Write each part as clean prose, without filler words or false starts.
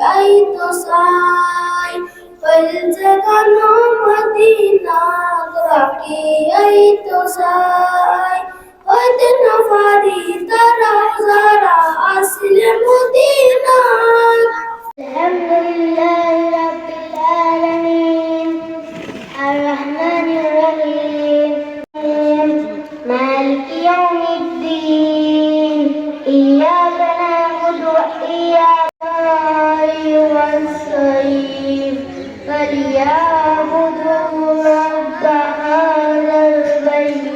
आई तो साई पलजगानो मदीना राकी आई तो साई वदना फारी तरा जरा असले मदीना अल्हम्दुलिल्लाह रब्बिल आलमीन अर्रहमानिर रहीम मालिक यौमिद्दीन इय्याका नअबुदु व इय्याका नस्तईन फलियअबुदु रब्ब हाज़ल बैत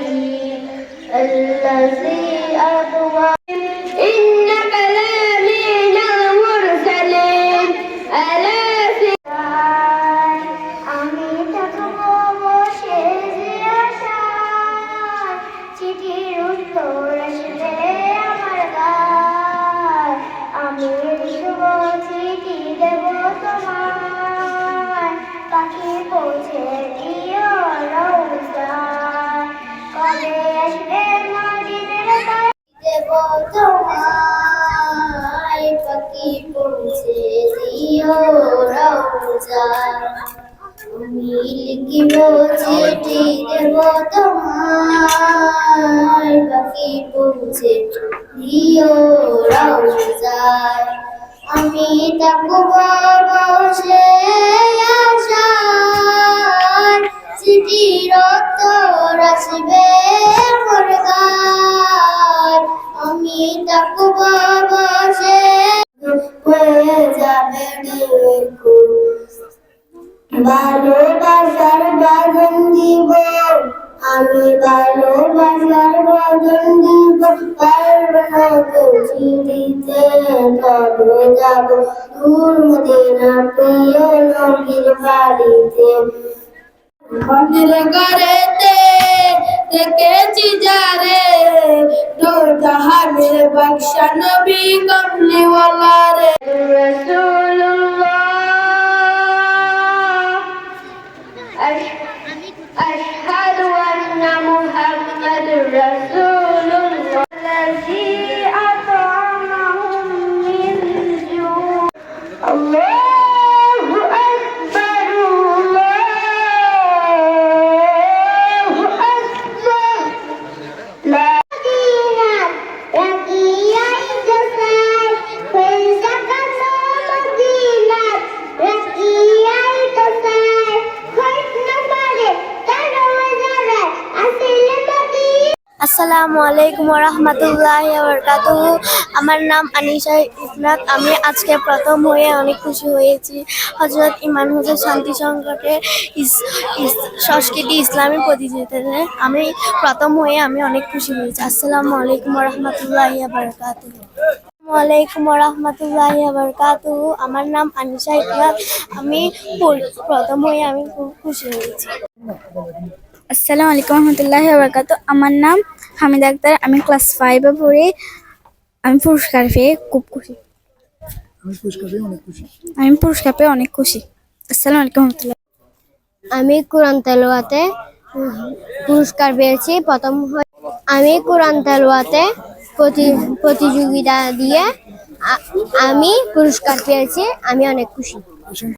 الذي أطوى إنك لمن المرسلين ألا আমি থাকবো বসে জিয়াশায় চিঠির উত্তর আসবে আমার গায় আমি লিখব চিঠি দেব তোমায় পাখি পৌঁছে দিও রওজায় কবে আসবে মদিনার গায়ে দেব তোমায় পাখি পৌঁছে দিও রওজায় আমি লিখিব চিঠি দেব তোমায় পাখি পৌঁছে দিও রওজায় আমি থাকব বসে আশায় চিঠির উত্তর আসবে আমার গায় আমি থাকব বসে হয়ে যাবে দেখো ভালোবাসার বাঁধন দিব আমি ভালোবাসার বাঁধন দিব পারবো না কেউ চিঠিতে তবে যাব দূর মদিনা প্রিয় নবীর বাড়িতে মনের ঘরেতে দেখেছি যারে নূর জাহানের বাদশা নবী কমলিওয়ালা রে রাসূলুল্লাহ أشهد أن محمد رسول الله الذي أطعمهم من جوع الله أكبر الله أكبر لا مدينة رقية الجسد فالتقى مدينة رقية الجسد আসসালামু আলাইকুম ওয়া রাহমাতুল্লাহি ওয়া বারাকাতুহু। আমার নাম আনিশা ইসনাত। আমি আজকে প্রথম হয়ে অনেক খুশি হয়েছি। হযরত ইমাম হুজুর শান্তি সংকটের সংস্কৃতি ইসলামী প্রতিযোগিতাতে আমি প্রথম হয়ে আমি অনেক খুশি হয়েছি। আসসালামু আলাইকুম ওয়া রাহমাতুল্লাহি ওয়া বারাকাতুহু। ওয়ালাইকুম রাহমাতুল্লাহি ওয়া বারাকাতুহু। আমার নাম আনিশা ইসনাত। আমি প্রথম হয়ে আমি খুব খুশি হয়েছি। আসসালামু আলাইকুম রহমতুল্লাহি ওয়া বারাকাতুহু। আমার নাম হামিদা আক্তার। আমি ক্লাস 5 এ পড়ি। আমি পুরস্কার পেয়ে খুব খুশি। আমি পুরস্কার পেয়ে অনেক খুশি। আসসালামু আলাইকুম রহমতুল্লাহ। আমি কোরআন তেলাওয়াতে পুরস্কার পেয়েছি প্রথম হয়ে। আমি কোরআন তেলাওয়াতে প্রতিযোগিতা দিয়ে আমি পুরস্কার পেয়েছি। আমি অনেক খুশি।